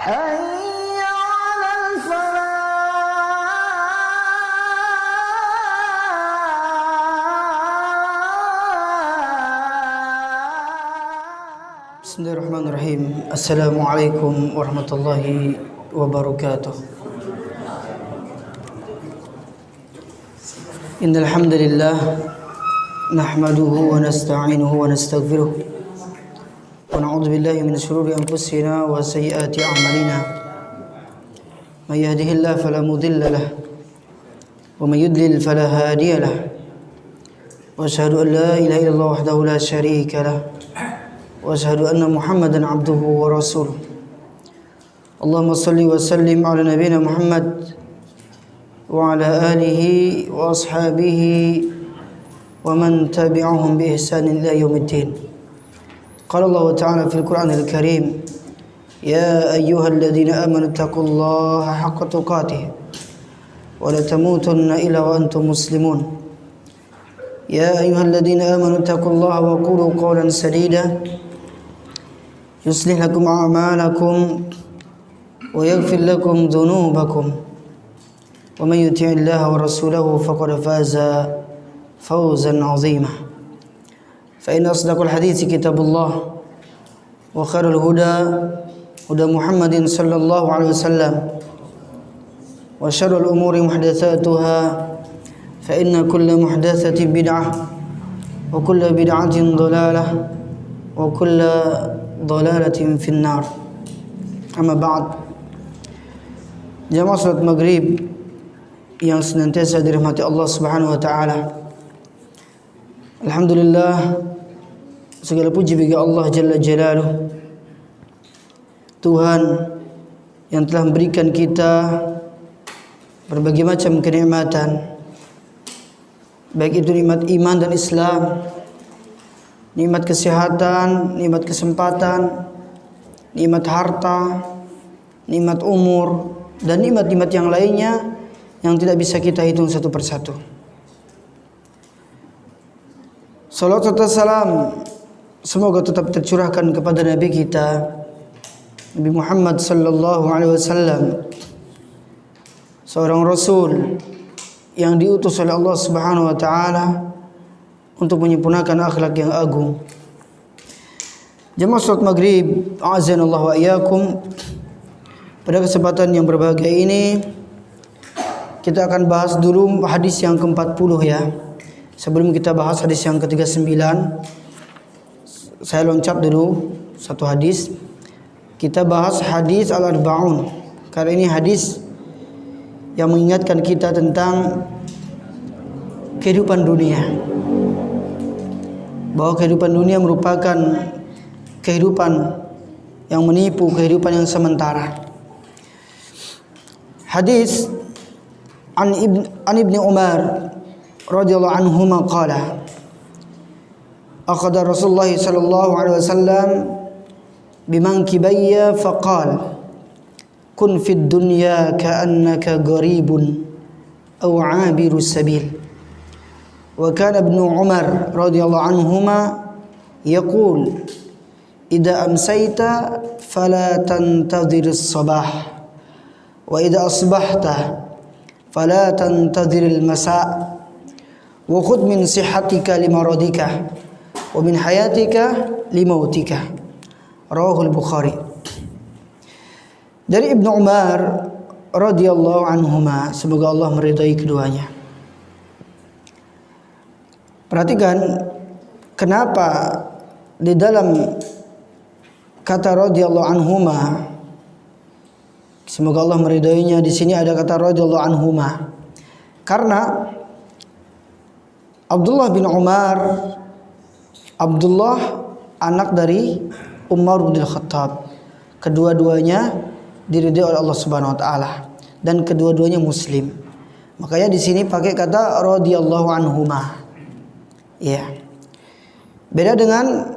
حي على الفلاح. Bismillahirrahmanirrahim. Assalamualaikum warahmatullahi wabarakatuh. Innal hamdalillah nahmaduhu wa nasta'inuhu wa nastaghfiruh. ونعوذ بالله من شرور أنفسنا وسيئات أعمالنا من يهده الله فلا مضل له ومن يضلل فلا هادي له وأشهد أن لا إله إلا الله وحده لا شريك له وأشهد أن محمدا عبده ورسوله اللهم صل وسلم على نبينا محمد وعلى آله وأصحابه ومن تبعهم بإحسان إلى يوم الدين. قال الله تعالى في القرآن الكريم يا أيها الذين آمنوا اتقوا الله حق تقاته ولا تموتن إلا وأنتم مسلمون يا أيها الذين آمنوا اتقوا الله وقولوا قولا سديدا يصلح لكم أعمالكم ويغفر لكم ذنوبكم ومن يطع الله ورسوله فقد فاز فوزا عظيما فإن أصدق الحديث كتاب الله وخير الهدى هدى محمد صلى الله عليه وسلم وشر الأمور محدثاتها فإن كل محدثة بدعة وكل بدعة ضلالة وكل ضلالة في النار. أما بعد, jamaah salat maghrib yang senantiasa dirahmati Allah Subhanahu wa taala. Alhamdulillah, segala puji bagi Allah Jalla Jalaluh, Tuhan yang telah memberikan kita berbagai macam kenikmatan, baik itu nikmat iman dan Islam, nikmat kesehatan, nikmat kesempatan, nikmat harta, nikmat umur, dan nikmat-nikmat yang lainnya yang tidak bisa kita hitung satu persatu. Salawat serta salam semoga tetap tercurahkan kepada Nabi kita Nabi Muhammad sallallahu alaihi wasallam, seorang rasul yang diutus oleh Allah Subhanahu wa taala untuk menyempurnakan akhlak yang agung. Jemaah salat maghrib, a'azanallahu wa iyyakum. Pada kesempatan yang berbahagia ini kita akan bahas dulu hadis yang ke-40 ya. Sebelum kita bahas hadis yang ke-39, saya loncat dulu satu hadis. Kita bahas hadis al-arba'un, karena ini hadis yang mengingatkan kita tentang kehidupan dunia, bahwa kehidupan dunia merupakan kehidupan yang menipu, kehidupan yang sementara. Hadis an Ibni Umar radhiyallahu anhuma qala akhadha Rasulullah sallallahu alaihi wasallam bimankibayya faqala kun fid dunya ka'annaka gharibun aw 'abiru sabil wa kana Ibnu Umar radhiyallahu anhuma yaqul idza amsayta fala tantadhir as-sabah wa idza asbahta fala tantadhir al-masa' wa khudh min sihhatika limaradika wa min hayatika limautika. Rawahul Bukhari. Dari Ibnu Umar radhiyallahu anhuma, semoga Allah meridai keduanya. Perhatikan kenapa di dalam kata radhiyallahu anhuma, semoga Allah meridainya, di sini ada kata radhiyallahu anhuma. Karena Abdullah bin Umar, Abdullah anak dari Umar bin Khattab, kedua-duanya diridai oleh Allah Subhanahu wa taala dan kedua-duanya muslim. Makanya di sini pakai kata radhiyallahu anhuma. Ya. Beda dengan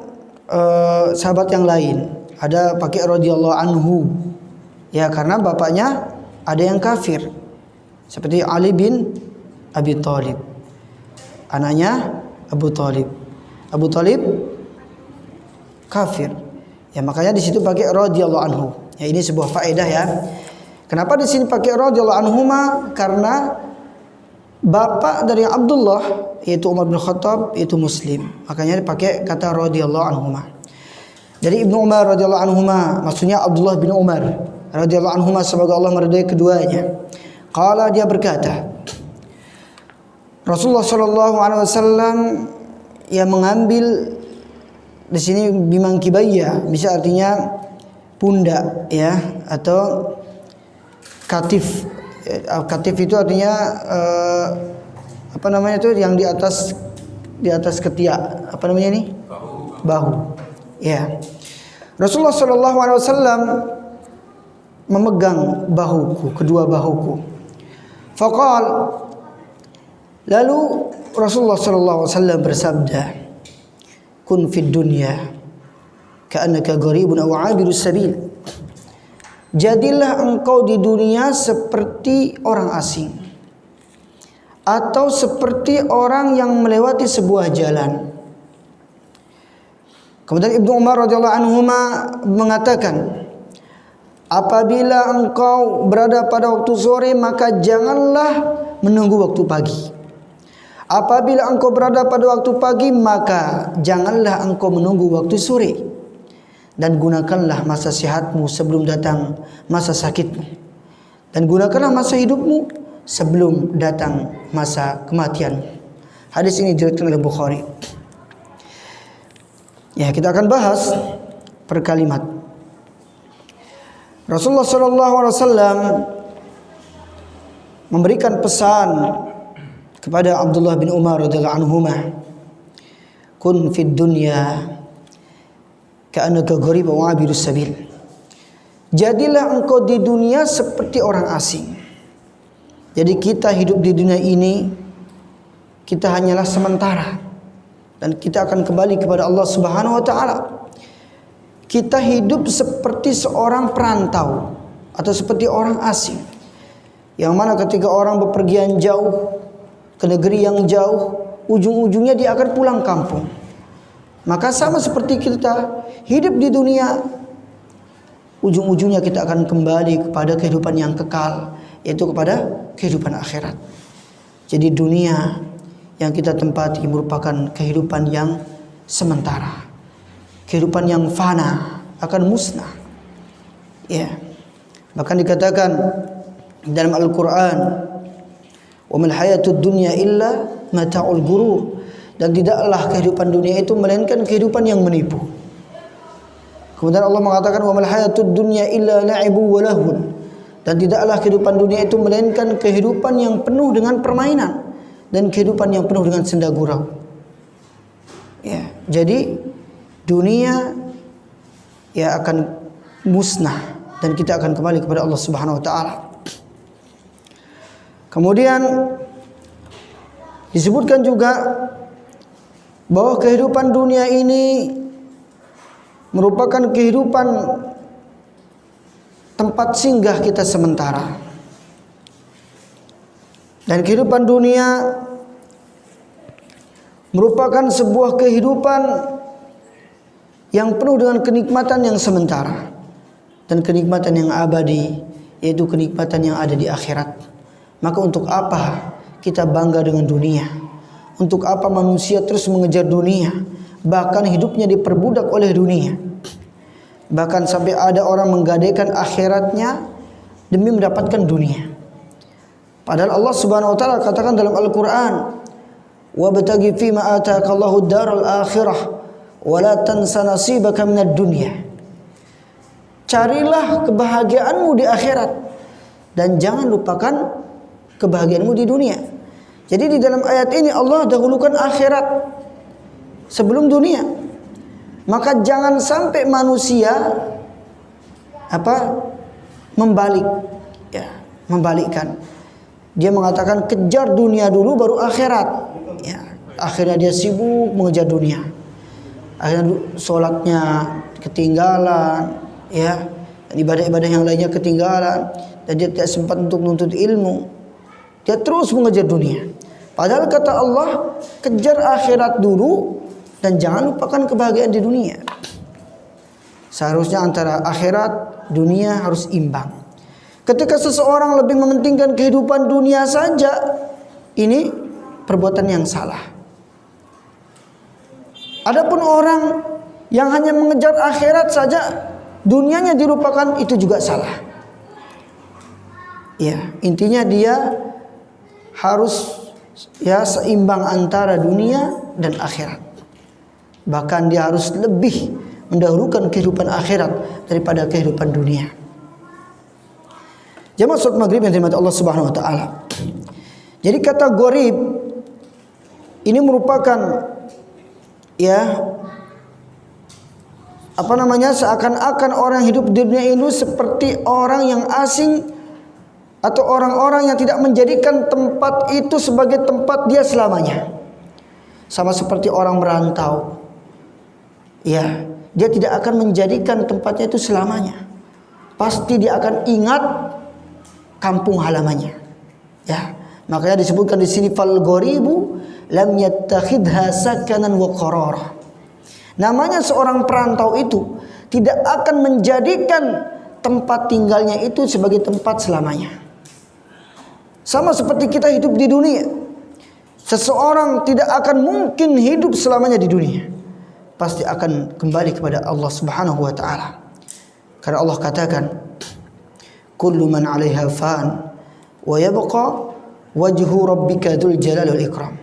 sahabat yang lain, ada pakai radhiyallahu anhu. Ya, karena bapaknya ada yang kafir. Seperti Ali bin Abi Thalib. Anaknya Abu Thalib. Abu Thalib kafir. Ya makanya di situ pakai radhiyallahu anhu. Ya, ini sebuah faedah ya. Kenapa di sini pakai radhiyallahu anhuma? Karena bapak dari Abdullah yaitu Umar bin Khattab itu Muslim. Makanya dipakai kata radhiyallahu anhuma. Jadi Ibnu Umar radhiyallahu anhuma maksudnya Abdullah bin Umar radhiyallahu anhuma, semoga Allah meridai keduanya. Qala, dia berkata, Rasulullah sallallahu alaihi wasallam yang mengambil di sini bimangkibayya, bisa artinya pundak ya, atau katif. Katif itu artinya apa namanya itu yang di atas ketiak, apa namanya ini? Bahu. Ya. Rasulullah sallallahu alaihi wasallam memegang bahuku, kedua bahuku. Faqal, lalu Rasulullah sallallahu alaihi wasallam bersabda, kun fid dunya ka'annaka gharibun aw 'abirus sabil. Jadilah engkau di dunia seperti orang asing atau seperti orang yang melewati sebuah jalan. Kemudian Ibnu Umar radhiyallahu anhu mengatakan, apabila engkau berada pada waktu sore, maka janganlah menunggu waktu pagi. Apabila engkau berada pada waktu pagi, maka janganlah engkau menunggu waktu sore. Dan gunakanlah masa sehatmu sebelum datang masa sakitmu. Dan gunakanlah masa hidupmu sebelum datang masa kematianmu. Hadis ini diriwayatkan oleh Bukhari. Ya, kita akan bahas per kalimat. Rasulullah SAW memberikan pesan kepada Abdullah bin Umar radhiyallahu anhuma, kun fid dunya ka'annaka gharib wa 'abirus sabil. Jadilah engkau di dunia seperti orang asing. Jadi kita hidup di dunia ini, kita hanyalah sementara dan kita akan kembali kepada Allah Subhanahu wa taala. Kita hidup seperti seorang perantau atau seperti orang asing, yang mana ketika orang bepergian jauh ke negeri yang jauh, ujung-ujungnya dia akan pulang kampung. Maka sama seperti kita hidup di dunia, ujung-ujungnya kita akan kembali kepada kehidupan yang kekal, yaitu kepada kehidupan akhirat. Jadi dunia yang kita tempati merupakan kehidupan yang sementara, kehidupan yang fana, akan musnah. Ya. Bahkan dikatakan dalam Al-Qur'an, wa mal hayatud dunya illa mata'ul ghurur, dan tidaklah kehidupan dunia itu melainkan kehidupan yang menipu. Kemudian Allah mengatakan wa mal hayatud dunya illa la'ibu wa lahun, dan tidaklah kehidupan dunia itu melainkan kehidupan yang penuh dengan permainan dan kehidupan yang penuh dengan senda gurau. Ya, jadi dunia ya akan musnah dan kita akan kembali kepada Allah Subhanahu wa taala. Kemudian disebutkan juga bahwa kehidupan dunia ini merupakan kehidupan tempat singgah kita sementara. Dan kehidupan dunia merupakan sebuah kehidupan yang penuh dengan kenikmatan yang sementara dan kenikmatan yang abadi, yaitu kenikmatan yang ada di akhirat. Maka untuk apa kita bangga dengan dunia? Untuk apa manusia terus mengejar dunia? Bahkan hidupnya diperbudak oleh dunia. Bahkan sampai ada orang menggadaikan akhiratnya demi mendapatkan dunia. Padahal Allah Subhanahu wa taala katakan dalam Al-Qur'an, "Wabtaghi fima ataakallahu ad-daral akhirah wa la tansa nasibaka minad dunya." Carilah kebahagiaanmu di akhirat dan jangan lupakan kebahagiaanmu di dunia. Jadi di dalam ayat ini Allah dahulukan akhirat sebelum dunia. Maka jangan sampai manusia membalikkan. Dia mengatakan kejar dunia dulu baru akhirat. Ya, akhirnya dia sibuk mengejar dunia. Akhirnya sholatnya ketinggalan, ya, ibadah-ibadah yang lainnya ketinggalan, dan dia tidak sempat untuk menuntut ilmu. Dia terus mengejar dunia. Padahal kata Allah, kejar akhirat dulu dan jangan lupakan kebahagiaan di dunia. Seharusnya antara akhirat, dunia harus imbang. Ketika seseorang lebih mementingkan kehidupan dunia saja, ini perbuatan yang salah. Adapun orang yang hanya mengejar akhirat saja, dunianya dilupakan, itu juga salah. Ya, intinya dia harus seimbang antara dunia dan akhirat. Bahkan dia harus lebih mendahulukan kehidupan akhirat daripada kehidupan dunia. Jamaah salat maghrib yang dirahmati Allah Subhanahu wa taala. Jadi kata gharib ini merupakan seakan-akan orang hidup di dunia ini seperti orang yang asing atau orang-orang yang tidak menjadikan tempat itu sebagai tempat dia selamanya. Sama seperti orang merantau. Ya, dia tidak akan menjadikan tempatnya itu selamanya. Pasti dia akan ingat kampung halamannya. Ya, makanya disebutkan di sini fal gharibu lam yattakhidha sakanan wa qarara. Namanya seorang perantau itu tidak akan menjadikan tempat tinggalnya itu sebagai tempat selamanya. Sama seperti kita hidup di dunia. Seseorang tidak akan mungkin hidup selamanya di dunia. Pasti akan kembali kepada Allah Subhanahu wa taala. Karena Allah katakan, "Kullu man 'alaiha fan wa yabqa wajhu rabbika dzul jalali wal ikram."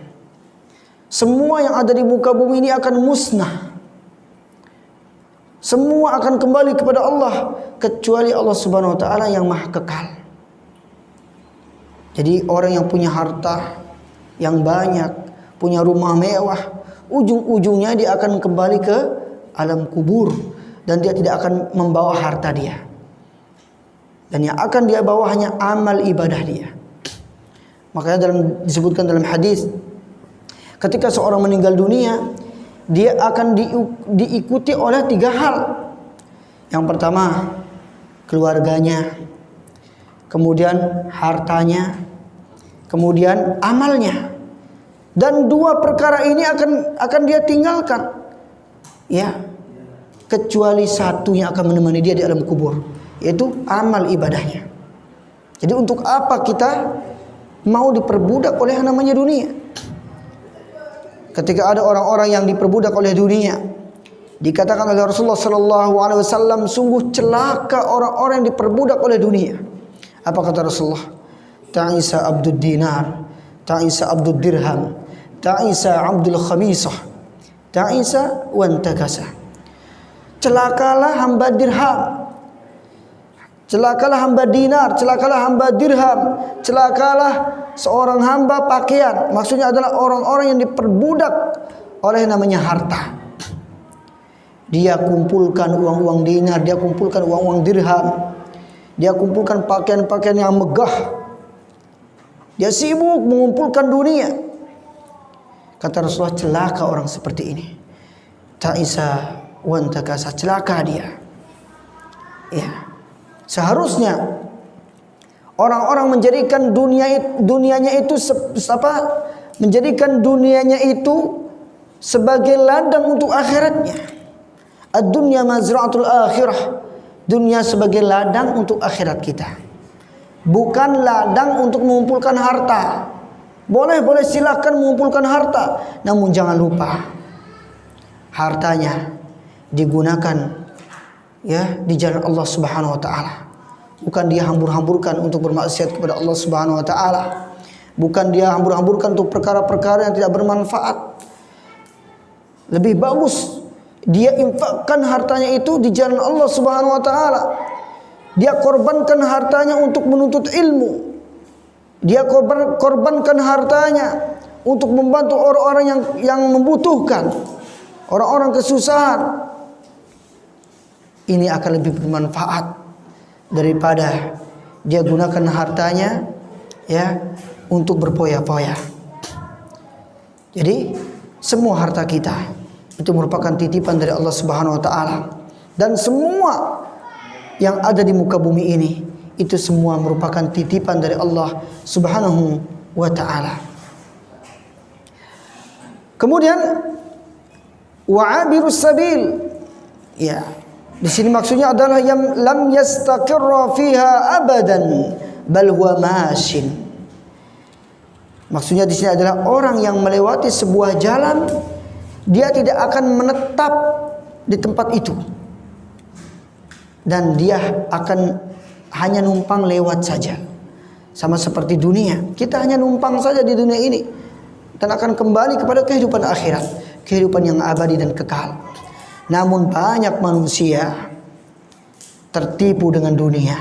Semua yang ada di muka bumi ini akan musnah. Semua akan kembali kepada Allah kecuali Allah Subhanahu wa taala yang Maha Kekal. Jadi orang yang punya harta yang banyak, punya rumah mewah, ujung-ujungnya dia akan kembali ke alam kubur dan dia tidak akan membawa harta dia. Dan yang akan dia bawa hanya amal ibadah dia. Makanya disebutkan dalam hadis, ketika seorang meninggal dunia, dia akan diikuti oleh 3 hal. Yang pertama, keluarganya, kemudian hartanya, kemudian amalnya. Dan 2 perkara ini akan dia tinggalkan. Ya. Kecuali satu yang akan menemani dia di alam kubur, yaitu amal ibadahnya. Jadi untuk apa kita mau diperbudak oleh yang namanya dunia? Ketika ada orang-orang yang diperbudak oleh dunia, dikatakan oleh Rasulullah sallallahu alaihi wasallam, sungguh celaka orang-orang yang diperbudak oleh dunia. Apa kata Rasulullah? Ta'isa abdud dinar, ta'isa abdud dirham, ta'isa abdul khamisah, ta'isa wantakasa. Celakalah hamba dirham, celakalah hamba dinar, celakalah hamba dirham, celakalah seorang hamba pakaian. Maksudnya adalah orang-orang yang diperbudak oleh namanya harta. Dia kumpulkan uang-uang dinar, dia kumpulkan uang-uang dirham, dia kumpulkan pakaian-pakaian yang megah. Dia sibuk mengumpulkan dunia. Kata Rasulullah, celaka orang seperti ini. Ta'isa wantakasa, celaka dia. Ya. Seharusnya orang-orang menjadikan dunianya itu menjadikan dunianya itu sebagai ladang untuk akhiratnya. Ad-dunya mazra'atul akhirah. Dunia sebagai ladang untuk akhirat kita. Bukan ladang untuk mengumpulkan harta. Boleh silakan mengumpulkan harta, namun jangan lupa hartanya digunakan di jalan Allah Subhanahu wa taala. Bukan dia hambur-hamburkan untuk bermaksiat kepada Allah Subhanahu wa taala. Bukan dia hambur-hamburkan untuk perkara-perkara yang tidak bermanfaat. Lebih bagus dia infakkan hartanya itu di jalan Allah Subhanahu wa taala. Dia korbankan hartanya untuk menuntut ilmu. Dia korbankan hartanya untuk membantu orang-orang yang membutuhkan, orang-orang kesusahan. Ini akan lebih bermanfaat daripada dia gunakan hartanya untuk berpoya-poya. Jadi semua harta kita itu merupakan titipan dari Allah Subhanahu wa taala, dan semua yang ada di muka bumi ini itu semua merupakan titipan dari Allah Subhanahu wa taala. Kemudian wa'abirus sabil, Di sini maksudnya adalah yang lam yastaqirra fiha abadan bal huwa mashin. Maksudnya di sini adalah orang yang melewati sebuah jalan, dia tidak akan menetap di tempat itu. Dan dia akan hanya numpang lewat saja. Sama seperti dunia, kita hanya numpang saja di dunia ini dan akan kembali kepada kehidupan akhirat, kehidupan yang abadi dan kekal. Namun banyak manusia tertipu dengan dunia.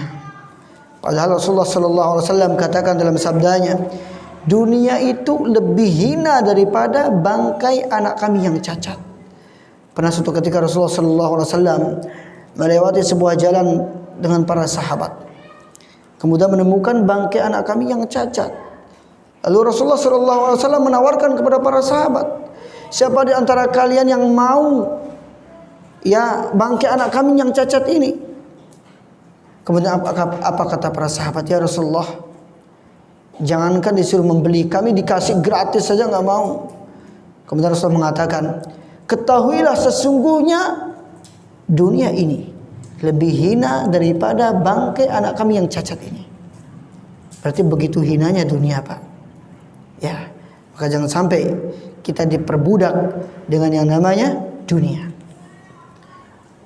Padahal Rasulullah sallallahu alaihi wasallam katakan dalam sabdanya, dunia itu lebih hina daripada bangkai anak kami yang cacat. Pernah suatu ketika Rasulullah sallallahu alaihi wasallam melewati sebuah jalan dengan para sahabat, kemudian menemukan bangkai anak kami yang cacat. Lalu Rasulullah sallallahu alaihi wasallam menawarkan kepada para sahabat, siapa di antara kalian yang mau bangkai anak kami yang cacat ini? Kemudian apa kata para sahabat? Ya Rasulullah, jangankan disuruh membeli, kami dikasih gratis saja nggak mau. Kemudian Rasulullah mengatakan, ketahuilah sesungguhnya dunia ini lebih hina daripada bangkai anak kami yang cacat ini. Berarti begitu hinanya dunia, Pak. Ya, maka jangan sampai kita diperbudak dengan yang namanya dunia.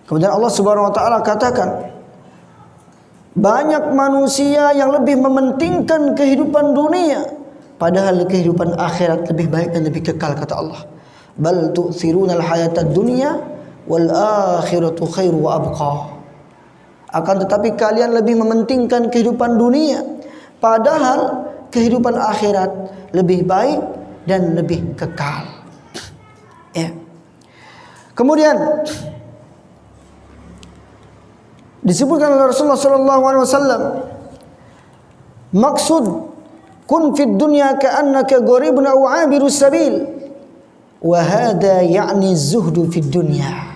Kemudian Allah Subhanahu wa taala katakan, banyak manusia yang lebih mementingkan kehidupan dunia, padahal kehidupan akhirat lebih baik dan lebih kekal, kata Allah. Bal tu'thirunal hayatad dunya wal akhiratu khairu wa abqa. Akan tetapi kalian lebih mementingkan kehidupan dunia, padahal kehidupan akhirat lebih baik dan lebih kekal. Ya. Kemudian disebutkan oleh Rasulullah sallallahu alaihi wasallam, maksud kun fid dunya ka'annaka gharibun aw 'abirus sabil wa hadha ya'ni zuhdu fid dunya.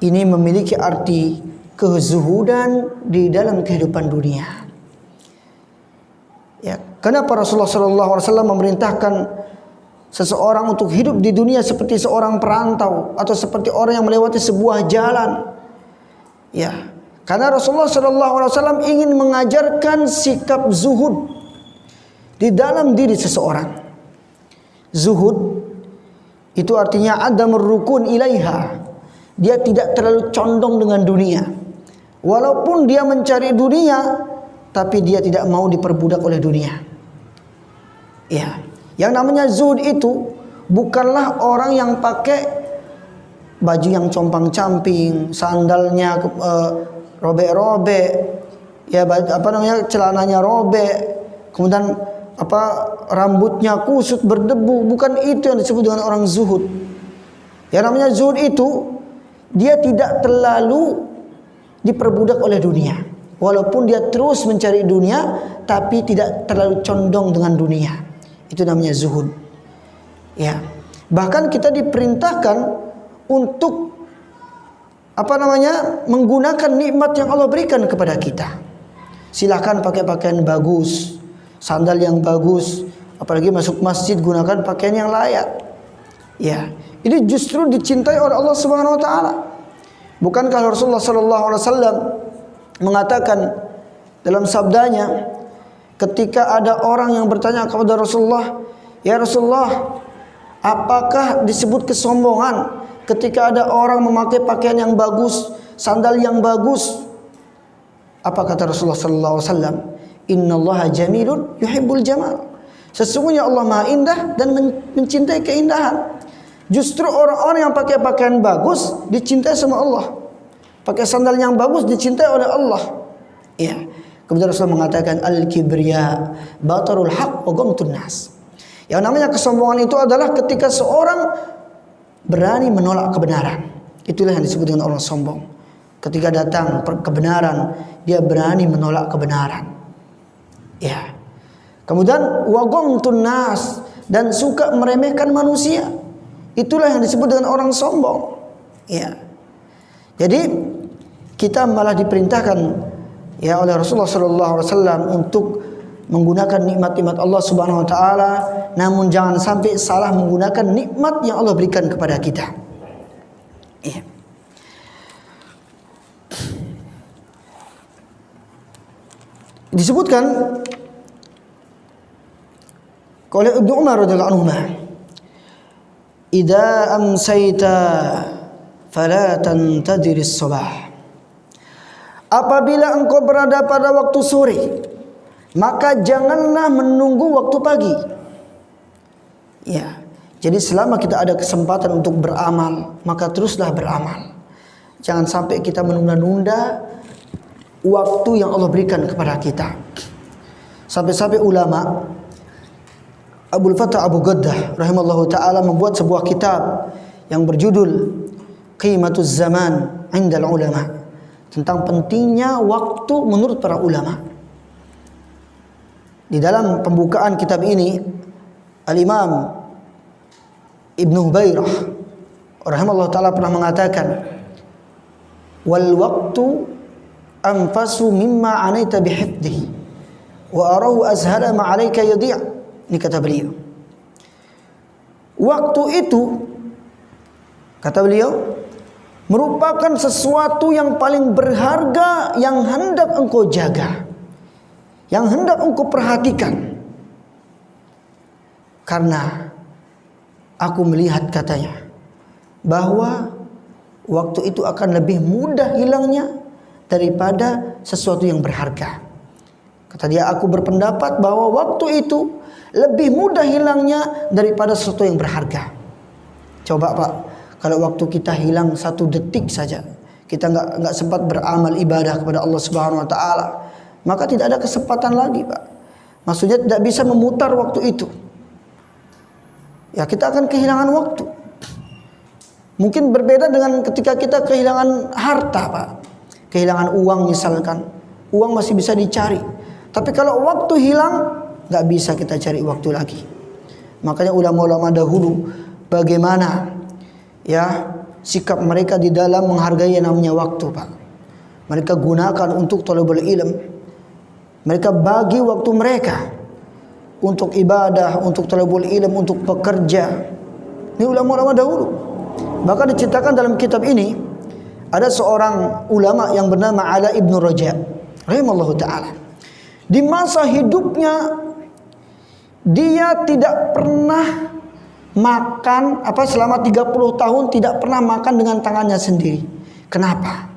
Ini memiliki arti kezuhudan di dalam kehidupan dunia. Ya, kenapa Rasulullah sallallahu alaihi wasallam memerintahkan seseorang untuk hidup di dunia seperti seorang perantau atau seperti orang yang melewati sebuah jalan? Ya, karena Rasulullah sallallahu alaihi wasallam ingin mengajarkan sikap zuhud di dalam diri seseorang. Zuhud itu artinya adamur rukun ilaiha. Dia tidak terlalu condong dengan dunia. Walaupun dia mencari dunia, tapi dia tidak mau diperbudak oleh dunia. Ya, yang namanya zuhud itu bukanlah orang yang pakai baju yang compang-camping, sandalnya robek-robek, ya celananya robek, kemudian rambutnya kusut berdebu. Bukan itu yang disebut dengan orang zuhud. Yang namanya zuhud itu dia tidak terlalu diperbudak oleh dunia. Walaupun dia terus mencari dunia, tapi tidak terlalu condong dengan dunia. Itu namanya zuhud. Ya. Bahkan kita diperintahkan untuk menggunakan nikmat yang Allah berikan kepada kita. Silahkan pakai pakaian bagus, sandal yang bagus, apalagi masuk masjid gunakan pakaian yang layak. Ya, ini justru dicintai oleh Allah Subhanahu wa taala. Bukankah Rasulullah sallallahu alaihi wasallam mengatakan dalam sabdanya, ketika ada orang yang bertanya kepada Rasulullah, "Ya Rasulullah, apakah disebut kesombongan ketika ada orang memakai pakaian yang bagus, sandal yang bagus?" Apa kata Rasulullah sallallahu alaihi wasallam? "Innallaha jamilun yuhibbul jamal." Sesungguhnya Allah Maha Indah dan mencintai keindahan. Justru orang-orang yang pakai pakaian bagus dicintai sama Allah. Pakai sandal yang bagus dicintai oleh Allah. Ya. Kemudian Rasulullah mengatakan al-kibriya batarul haq wa ghamtun nas. Yang namanya kesombongan itu adalah ketika seorang berani menolak kebenaran. Itulah yang disebut dengan orang sombong. Ketika datang kebenaran, dia berani menolak kebenaran. Ya. Kemudian wa ghamtun nas, dan suka meremehkan manusia. Itulah yang disebut dengan orang sombong. Ya. Jadi kita malah diperintahkan ya oleh Rasulullah sallallahu alaihi wasallam untuk menggunakan nikmat-nikmat Allah Subhanahu wa taala, namun jangan sampai salah menggunakan nikmat yang Allah berikan kepada kita. Ya. Disebutkan oleh Ibnu Umar radhiyallahu anhu, "Idza amsayta fala tantadhir as-sabah." Apabila engkau berada pada waktu sore, maka janganlah menunggu waktu pagi. Ya. Jadi selama kita ada kesempatan untuk beramal, maka teruslah beramal. Jangan sampai kita menunda-nunda waktu yang Allah berikan kepada kita. Sampai-sampai ulama Abdul Fattah Abu Ghaddah rahimallahu taala membuat sebuah kitab yang berjudul Qimatuz Zaman 'Indal Ulama, tentang pentingnya waktu menurut para ulama. Di dalam pembukaan kitab ini, Al-Imam Ibnu Hubairah rahimahullah ta'ala pernah mengatakan, "Wal waktu anfasu mimma anaita bihifdhi wa arahu azhara ma 'alaika yadi'." Ini kata beliau. Waktu itu, kata beliau, merupakan sesuatu yang paling berharga yang hendak engkau jaga, yang hendak engkau perhatikan. Karena aku melihat, katanya, bahwa waktu itu akan lebih mudah hilangnya daripada sesuatu yang berharga. Kata dia, aku berpendapat bahwa waktu itu lebih mudah hilangnya daripada sesuatu yang berharga. Coba Pak, kalau waktu kita hilang 1 detik saja, kita nggak sempat beramal ibadah kepada Allah Subhanahu Wa Taala, maka tidak ada kesempatan lagi, Pak. Maksudnya tidak bisa memutar waktu itu. Ya, kita akan kehilangan waktu. Mungkin berbeda dengan ketika kita kehilangan harta, Pak. Kehilangan uang misalkan, uang masih bisa dicari. Tapi kalau waktu hilang, nggak bisa kita cari waktu lagi. Makanya ulama-ulama dahulu bagaimana ya sikap mereka di dalam menghargai yang namanya waktu, Pak. Mereka gunakan untuk thalabul ilm. Mereka bagi waktu mereka untuk ibadah, untuk thalabul ilm, untuk bekerja. Ini ulama-ulama dahulu. Bahkan diceritakan dalam kitab ini ada seorang ulama yang bernama Ala ibnu Raja rahimallahu taala. Di masa hidupnya dia tidak pernah makan selama 30 tahun tidak pernah makan dengan tangannya sendiri. Kenapa?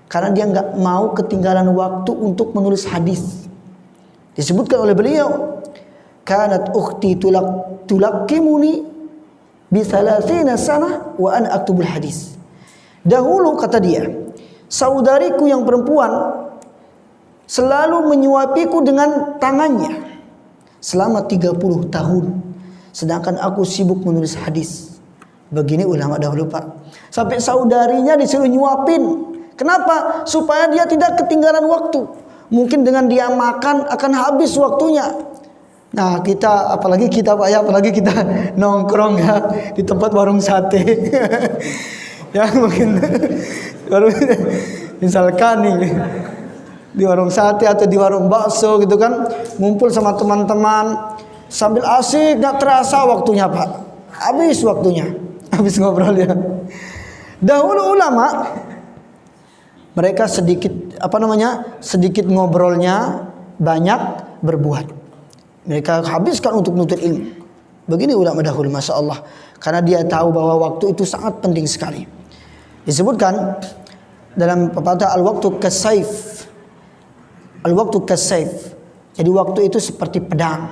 Karena dia nggak mau ketinggalan waktu untuk menulis hadis. Disebutkan oleh beliau, kanat ukhti tulakkimuni bi 30 sanah wa ana aktubul hadis. Dahulu, kata dia, saudariku yang perempuan selalu menyuapiku dengan tangannya selama 30 tahun, sedangkan aku sibuk menulis hadis. Begini ulama dahulu, Pak. Sampai saudarinya disuruh nyuapin. Kenapa? Supaya dia tidak ketinggalan waktu. Mungkin dengan dia makan akan habis waktunya. Nah, kita apalagi kita Pak ya, apalagi kita nongkrong ya di tempat warung sate. Ya mungkin baru misalkan nih di warung sate atau di warung bakso gitu kan, ngumpul sama teman-teman sambil asik, nggak terasa waktunya, Pak. Habis waktunya, habis ngobrol ya. Dahulu ulama mereka sedikit sedikit ngobrolnya, banyak berbuat. Mereka habiskan untuk menuntut ilmu. Begini ulama dahulu, masya Allah, karena dia tahu bahwa waktu itu sangat penting sekali. Disebutkan dalam pepatah al-waktu kasayf. Al-waktu kasayf. Jadi waktu itu seperti pedang.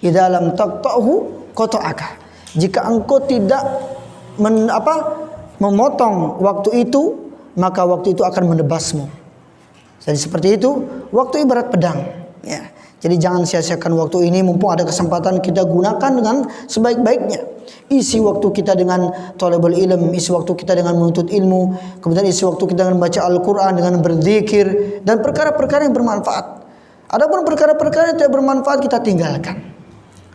Idza lam taqta'hu qata'aka. Jika engkau tidak memotong waktu itu, maka waktu itu akan menebasmu. Jadi seperti itu, waktu ibarat pedang, ya. Jadi jangan sia-siakan waktu ini, mumpung ada kesempatan kita gunakan dengan sebaik-baiknya. Isi waktu kita dengan thalabul ilm, isi waktu kita dengan menuntut ilmu, kemudian isi waktu kita dengan baca Al-Qur'an, dengan berzikir dan perkara-perkara yang bermanfaat. Adapun perkara-perkara yang tidak bermanfaat kita tinggalkan.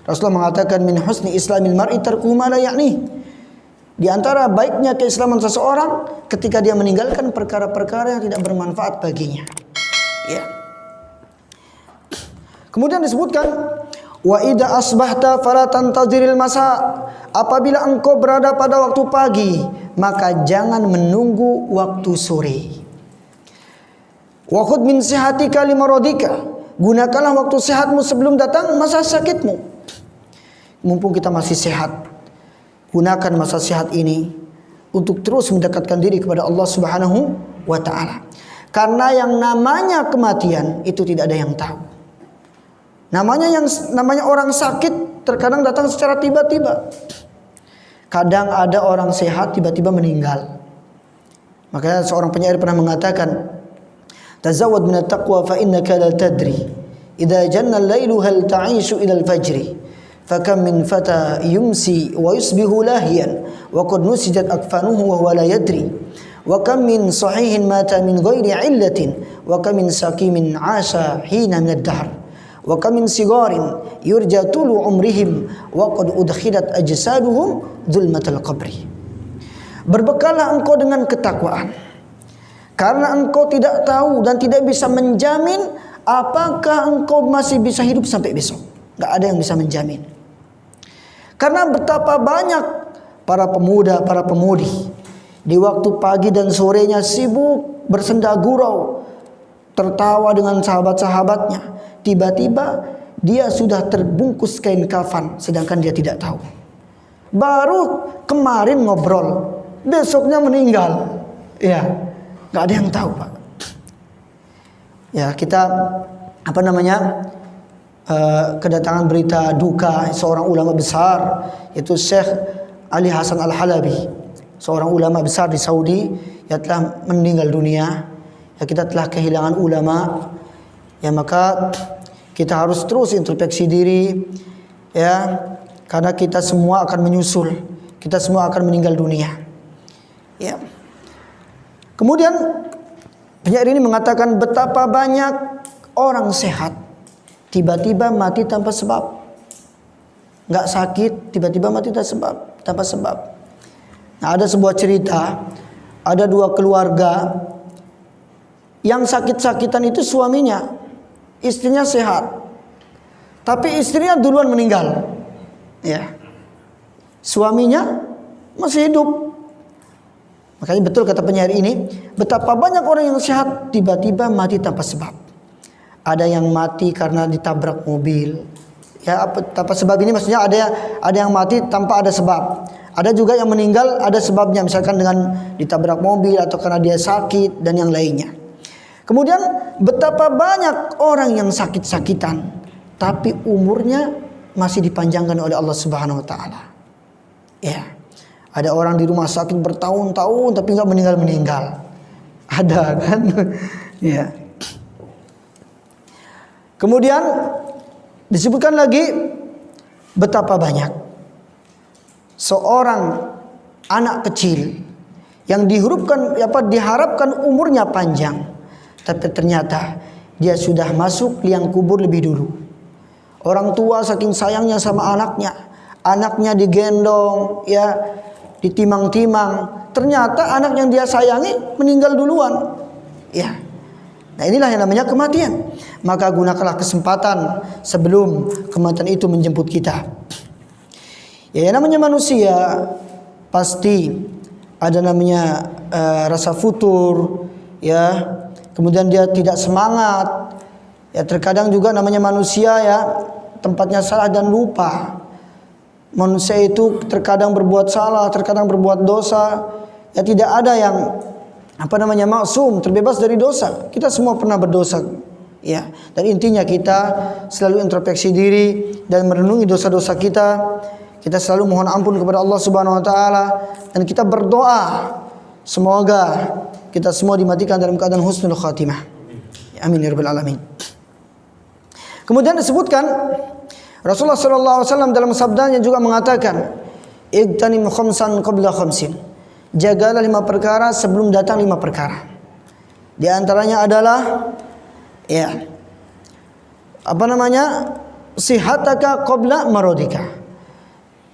Rasulullah mengatakan min husni islamil mar'i tarkuhu ma la ya'ni. Di antara baiknya keislaman seseorang ketika dia meninggalkan perkara-perkara yang tidak bermanfaat baginya. Ya. Kemudian disebutkan wa idza asbahta fala tantaziril masa. Apabila engkau berada pada waktu pagi, maka jangan menunggu waktu sore. Wa khudh min sihatika limaradika. Gunakanlah waktu sehatmu sebelum datang masa sakitmu. Mumpung kita masih sehat, gunakan masa sehat ini untuk terus mendekatkan diri kepada Allah Subhanahu wa taala. Karena yang namanya kematian itu tidak ada yang tahu. Namanya orang sakit terkadang datang secara tiba-tiba. Kadang ada orang sehat tiba-tiba meninggal. Makanya seorang penyair pernah mengatakan, "Tazawwad min at-taqwa fa innaka la tadri idza janna al-lailu hal ta'ishu ila al-fajri fakam min fata yumsi wa yusbihu lahiyan wa qad nusijat akfanuhu wa huwa la yadri wa kam min sahihin mata min ghairi illatin wa kam min saqimin 'asha hina min ad-dahr wa kam min sigarin yurja tulu umrihim wa qad udkhilat ajsaduhum zulmatal qabri." Berbekallah engkau dengan ketakwaan, karena engkau tidak tahu dan tidak bisa menjamin apakah engkau masih bisa hidup sampai besok. Gak ada yang bisa menjamin. Karena betapa banyak para pemuda, para pemudi di waktu pagi dan sorenya sibuk bersenda gurau, tertawa dengan sahabat-sahabatnya. Tiba-tiba dia sudah terbungkus kain kafan, sedangkan dia tidak tahu. Baru kemarin ngobrol, besoknya meninggal. Ya, nggak ada yang tahu, Pak. Ya, kita kedatangan berita duka seorang ulama besar, yaitu Syekh Ali Hasan Al-Halabi, seorang ulama besar di Saudi yang telah meninggal dunia. Ya, kita telah kehilangan ulama. Ya, maka kita harus terus introspeksi diri, ya, karena kita semua akan menyusul, kita semua akan meninggal dunia. Ya. Kemudian penyair ini mengatakan betapa banyak orang sehat tiba-tiba mati tanpa sebab. Nggak sakit, tiba-tiba mati tanpa sebab. Nah, ada sebuah cerita, ada dua keluarga yang sakit-sakitan itu suaminya, istrinya sehat, tapi istrinya duluan meninggal. Ya, suaminya masih hidup. Makanya betul kata penyair ini, betapa banyak orang yang sehat tiba-tiba mati tanpa sebab. Ada yang mati karena ditabrak mobil. Ya, tanpa sebab ini maksudnya ada yang mati tanpa ada sebab. Ada juga yang meninggal ada sebabnya, misalkan dengan ditabrak mobil atau karena dia sakit dan yang lainnya. Kemudian betapa banyak orang yang sakit-sakitan tapi umurnya masih dipanjangkan oleh Allah Subhanahu wa taala. Ya. Ada orang di rumah sakit bertahun-tahun tapi nggak meninggal. Ada kan? Ya. Kemudian disebutkan lagi betapa banyak seorang anak kecil yang diharapkan umurnya panjang, tapi ternyata dia sudah masuk liang kubur lebih dulu. Orang tua saking sayangnya sama anaknya digendong, ya, ditimang-timang, ternyata anak yang dia sayangi meninggal duluan. Ya. Nah, inilah yang namanya kematian. Maka gunakanlah kesempatan sebelum kematian itu menjemput kita. Ya, yang namanya manusia pasti ada namanya rasa futur, ya. Kemudian dia tidak semangat. Ya, terkadang juga namanya manusia, ya, tempatnya salah dan lupa. Manusia itu terkadang berbuat salah, terkadang berbuat dosa. Ya, tidak ada yang maksum, terbebas dari dosa. Kita semua pernah berdosa. Ya, dan intinya kita selalu introspeksi diri dan merenungi dosa-dosa kita. Kita selalu mohon ampun kepada Allah Subhanahu wa taala dan kita berdoa semoga kita semua dimatikan dalam keadaan husnul khatimah. Amin ya rabbal alamin. Kemudian disebutkan Rasulullah sallallahu alaihi wasallam dalam sabdanya juga mengatakan, "Igtanim khamsan qabla khamsin." Jagalah 5 perkara sebelum datang 5 perkara. Di antaranya adalah, ya, sihataka qabla maradika.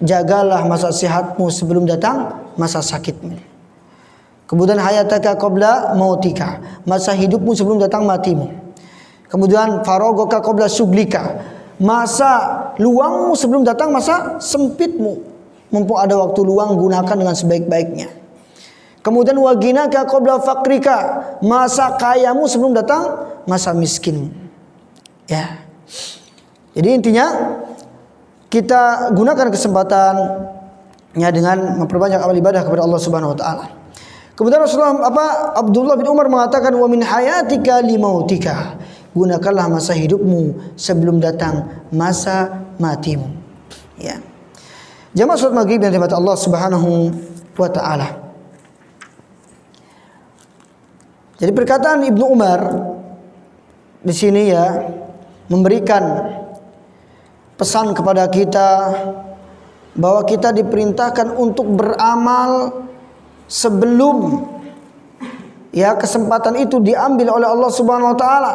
Jagalah masa sehatmu sebelum datang masa sakitmu. Kemudian hayataka qabla mautika. Masa hidupmu sebelum datang matimu. Kemudian faragaka qabla suglika. Masa luangmu sebelum datang masa sempitmu. Mumpung ada waktu luang, gunakan dengan sebaik-baiknya. Kemudian waginaka qabla fakrika, masa kayamu sebelum datang masa miskin. Ya. Jadi intinya kita gunakan kesempatannya dengan memperbanyak amal ibadah kepada Allah Subhanahu wa taala. Kemudian Abdullah bin Umar mengatakan, wa min hayatika limautika, gunakanlah masa hidupmu sebelum datang masa matimu. Ya. Jamaah salat maghrib yang dirahmati Allah Subhanahu wa taala. Jadi perkataan Ibnu Umar di sini ya memberikan pesan kepada kita bahwa kita diperintahkan untuk beramal sebelum ya kesempatan itu diambil oleh Allah Subhanahu wa taala,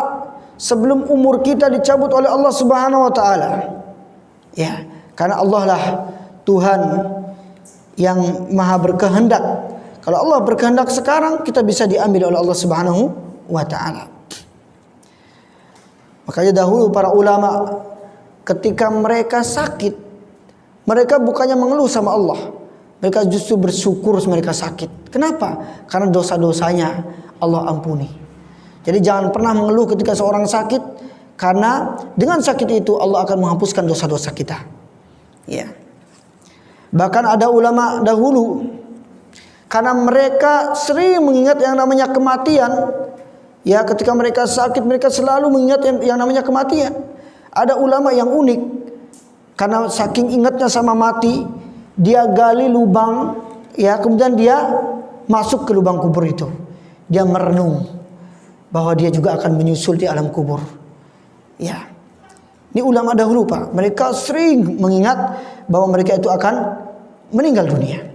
sebelum umur kita dicabut oleh Allah Subhanahu wa taala. Ya, karena Allah lah Tuhan yang Maha berkehendak. Kalau Allah berkehendak sekarang, kita bisa diambil oleh Allah Subhanahu wa taala. Makanya dahulu para ulama ketika mereka sakit, mereka bukannya mengeluh sama Allah, mereka justru bersyukur mereka sakit. Kenapa? Karena dosa-dosanya Allah ampuni. Jadi jangan pernah mengeluh ketika seorang sakit, karena dengan sakit itu Allah akan menghapuskan dosa-dosa kita. Ya. Bahkan ada ulama dahulu, karena mereka sering mengingat yang namanya kematian, ya ketika mereka sakit mereka selalu mengingat yang namanya kematian. Ada ulama yang unik, karena saking ingatnya sama mati, dia gali lubang, ya kemudian dia masuk ke lubang kubur itu. Dia merenung bahwa dia juga akan menyusul di alam kubur. Ya, ini ulama dahulu Pak, mereka sering mengingat bahwa mereka itu akan meninggal dunia.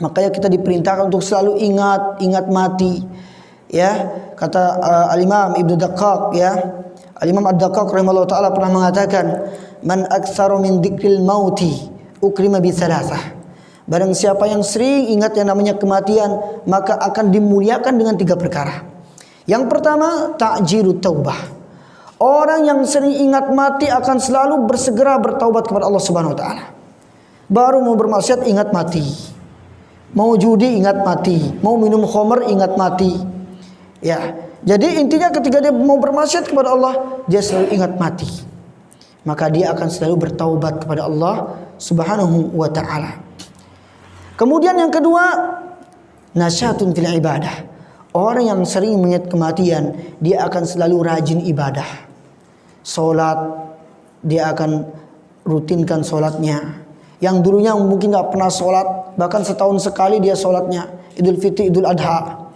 Makanya kita diperintahkan untuk selalu ingat mati. Ya, kata Al-Imam Ibnu Daqqaq, ya. Al-Imam Ad-Daqqaq rahimahullah taala pernah mengatakan, "Man aktsaru min dzikril mauti ukrima bi thalathah." Barang siapa yang sering ingat yang namanya kematian, maka akan dimuliakan dengan 3 perkara. Yang pertama, ta'jirut taubah. Orang yang sering ingat mati akan selalu bersegera bertaubat kepada Allah Subhanahu wa taala. Baru mau bermaksiat ingat mati. Mau judi ingat mati, mau minum khamr ingat mati. Ya, jadi intinya ketika dia mau bermaksiat kepada Allah, dia selalu ingat mati. Maka dia akan selalu bertaubat kepada Allah Subhanahu wa taala. Kemudian yang kedua, nasyatun fil ibadah. Orang yang sering mengingat kematian, dia akan selalu rajin ibadah. Salat, dia akan rutinkan salatnya. Yang dulunya mungkin gak pernah sholat, bahkan setahun sekali dia sholatnya, Idul Fitri, Idul Adha.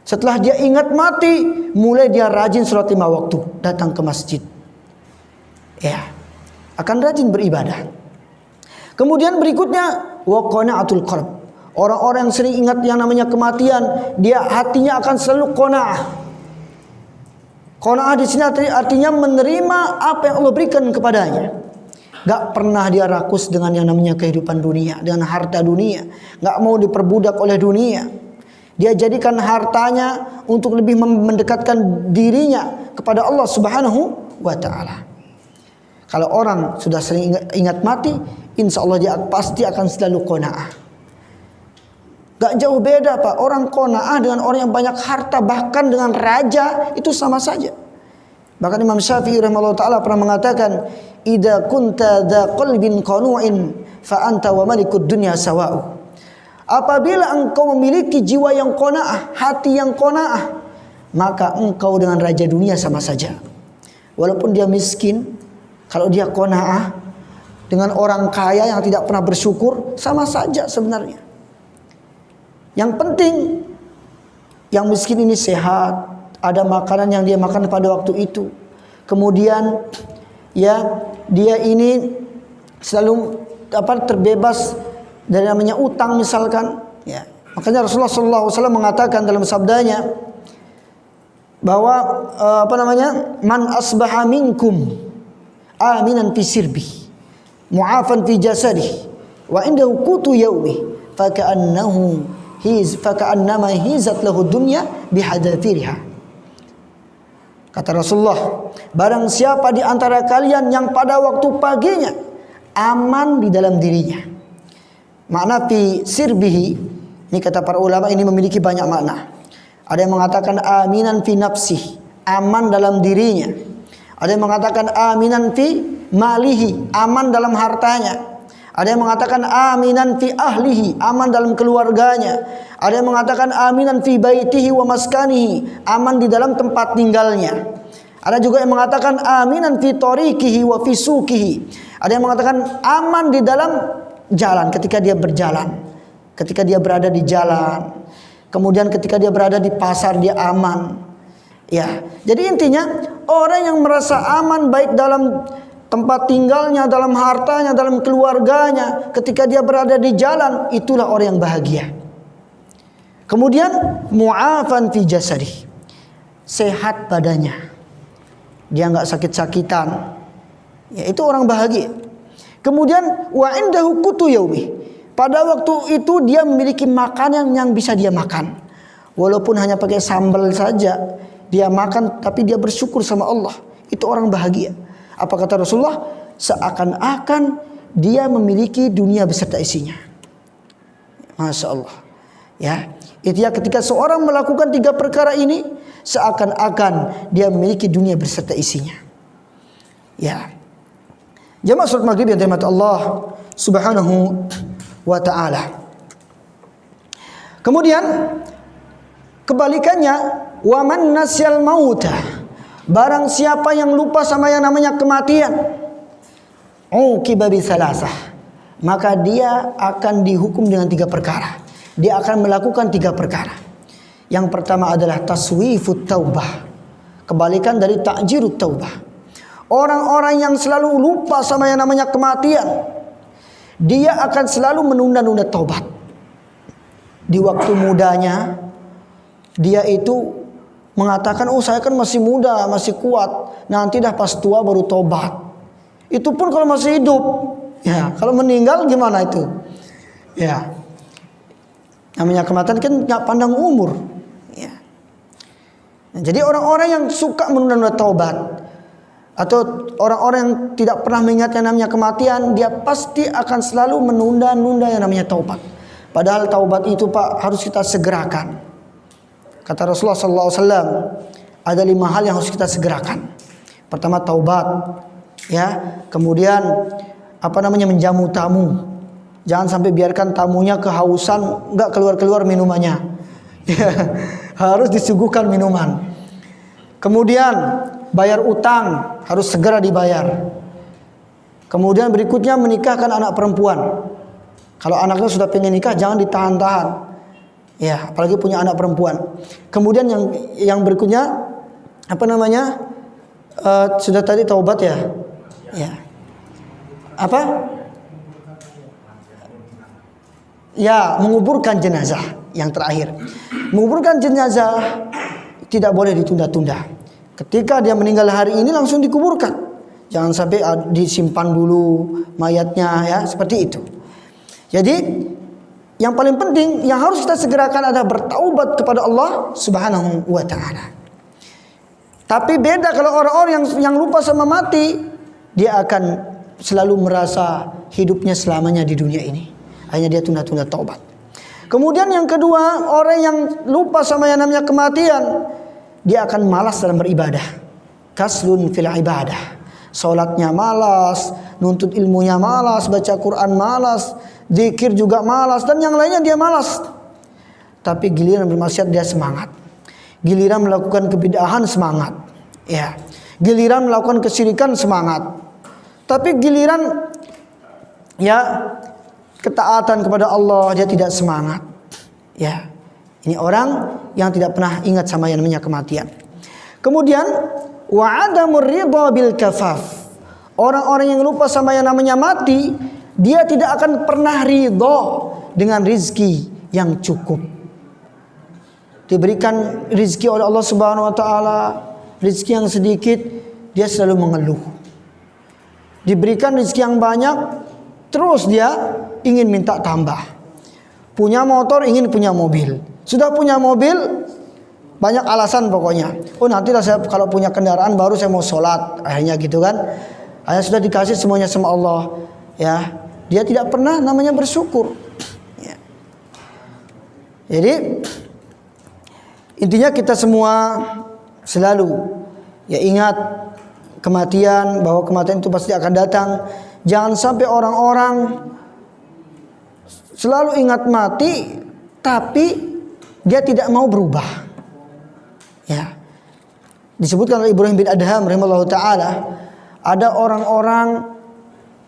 Setelah dia ingat mati, mulai dia rajin sholat 5 waktu, datang ke masjid. Ya, akan rajin beribadah. Kemudian berikutnya, wa qana'atul qalb. Orang-orang yang sering ingat yang namanya kematian, dia hatinya akan selalu qanaah. Qanaah di sini artinya menerima apa yang Allah berikan kepadanya. Gak pernah dia rakus dengan yang namanya kehidupan dunia, dengan harta dunia. Gak mau diperbudak oleh dunia. Dia jadikan hartanya untuk lebih mendekatkan dirinya kepada Allah Subhanahu wa ta'ala. Kalau orang sudah sering ingat mati, insya Allah dia pasti akan selalu qanaah. Gak jauh beda Pak, orang qanaah dengan orang yang banyak harta, bahkan dengan raja, itu sama saja. Bahkan Imam Syafi'i rahimahullah ta'ala pernah mengatakan, idza kunta dza qalbin qanu'in fa anta wa malikud dunya sawa'u. Apabila engkau memiliki jiwa yang qanaah, hati yang qanaah, maka engkau dengan raja dunia sama saja. Walaupun dia miskin, kalau dia qanaah dengan orang kaya yang tidak pernah bersyukur, sama saja sebenarnya. Yang penting yang miskin ini sehat, ada makanan yang dia makan pada waktu itu. Kemudian ya dia ini selalu terbebas dari namanya utang misalkan, ya. Makanya Rasulullah SAW mengatakan dalam sabdanya bahwa man asbaha minkum aminan fi sirbi mu'afan fi jasadi wa indahu qutu yaumi faka'annama hizat lahu dunya bihadafiriha. Kata Rasulullah, barang siapa di antara kalian yang pada waktu paginya aman di dalam dirinya, makna fi sirbihi, Ini kata para ulama ini memiliki banyak makna. Ada yang mengatakan aminan fi nafsih, aman dalam dirinya. Ada yang mengatakan aminan fi malihi, aman dalam hartanya. Ada yang mengatakan aminan fi ahlihi, aman dalam keluarganya. Ada yang mengatakan aminan fi baitihi wa maskanihi, aman di dalam tempat tinggalnya. Ada juga yang mengatakan aminan fi tariqihi wa fi suqihi. Ada yang mengatakan aman di dalam jalan, ketika dia berjalan, ketika dia berada di jalan. Kemudian ketika dia berada di pasar dia aman. Ya, jadi intinya orang yang merasa aman baik dalam tempat tinggalnya, dalam hartanya, dalam keluarganya, ketika dia berada di jalan, itulah orang yang bahagia. Kemudian mu'afan fi jasadi, sehat badannya, dia nggak sakit-sakitan, ya itu orang bahagia. Kemudian wa indahu qutu yaumi, pada waktu itu dia memiliki makanan yang bisa dia makan, walaupun hanya pakai sambal saja dia makan, tapi dia bersyukur sama Allah. Itu orang bahagia. Apa kata Rasulullah? Seakan-akan dia memiliki dunia beserta isinya. Masya Allah. Ya, itu ya, ketika seorang melakukan 3 perkara ini, seakan-akan dia memiliki dunia beserta isinya. Ya. Jamaah salat maghrib yang dirahmati Allah Subhanahu wa ta'ala. Kemudian kebalikannya, wa man nasyal mauta, barang siapa yang lupa sama yang namanya kematian, uqiba bi salasah, maka dia akan dihukum dengan 3 perkara. Dia akan melakukan 3 perkara. Yang pertama adalah taswifut taubah, kebalikan dari ta'jirut taubah. Orang-orang yang selalu lupa sama yang namanya kematian, dia akan selalu menunda-nunda taubat. Di waktu mudanya dia itu mengatakan, oh saya kan masih muda, masih kuat, nanti dah pas tua baru tobat. Itu pun kalau masih hidup. Ya, kalau meninggal gimana itu? Ya, namanya kematian kan nggak pandang umur. Ya. Nah, jadi orang-orang yang suka menunda-nunda taubat, atau orang-orang yang tidak pernah mengingat yang namanya kematian, dia pasti akan selalu menunda-nunda yang namanya taubat. Padahal taubat itu Pak harus kita segerakan. Kata Rasulullah SAW, ada 5 hal yang harus kita segerakan. Pertama taubat, ya. Kemudian menjamu tamu. Jangan sampai biarkan tamunya kehausan, nggak keluar-keluar minumannya. Ya, harus disuguhkan minuman. Kemudian bayar utang, harus segera dibayar. Kemudian berikutnya menikahkan anak perempuan. Kalau anaknya sudah pengen nikah, jangan ditahan-tahan. Ya, apalagi punya anak perempuan. Kemudian yang berikutnya sudah tadi taubat ya. Ya. Ya, menguburkan jenazah yang terakhir. Menguburkan jenazah tidak boleh ditunda-tunda. Ketika dia meninggal hari ini langsung dikuburkan. Jangan sampai disimpan dulu mayatnya, ya, seperti itu. Jadi yang paling penting yang harus kita segerakan adalah bertaubat kepada Allah Subhanahu wa ta'ala. Tapi beda kalau orang-orang yang lupa sama mati, dia akan selalu merasa hidupnya selamanya di dunia ini. Hanya dia tunda-tunda taubat. Kemudian yang kedua, orang yang lupa sama yang namanya kematian, dia akan malas dalam beribadah. Kaslun fil ibadah. Salatnya malas, nuntut ilmunya malas, baca Quran malas, zikir juga malas, dan yang lainnya dia malas. Tapi giliran bermaksiat dia semangat. Giliran melakukan kebid'ahan semangat. Ya. Giliran melakukan kesyirikan semangat. Tapi giliran ketaatan kepada Allah dia tidak semangat. Ya. Ini orang yang tidak pernah ingat sama yang namanya kematian. Kemudian wa adamur ridha bil kafaf. Orang-orang yang lupa sama yang namanya mati, dia tidak akan pernah ridha dengan rizki yang cukup. Diberikan rizki oleh Allah Subhanahu wa taala, rizki yang sedikit, dia selalu mengeluh. Diberikan rizki yang banyak, terus dia ingin minta tambah. Punya motor, ingin punya mobil. Sudah punya mobil, banyak alasan pokoknya. Oh nantilah saya kalau punya kendaraan baru saya mau sholat. Akhirnya gitu kan. Akhirnya sudah dikasih semuanya sama Allah. Ya, dia tidak pernah namanya bersyukur. Ya. Jadi intinya kita semua selalu ya ingat kematian, bahwa kematian itu pasti akan datang. Jangan sampai orang-orang selalu ingat mati tapi dia tidak mau berubah. Ya. Disebutkan oleh Ibrahim bin Adham rahimahullah taala, ada orang-orang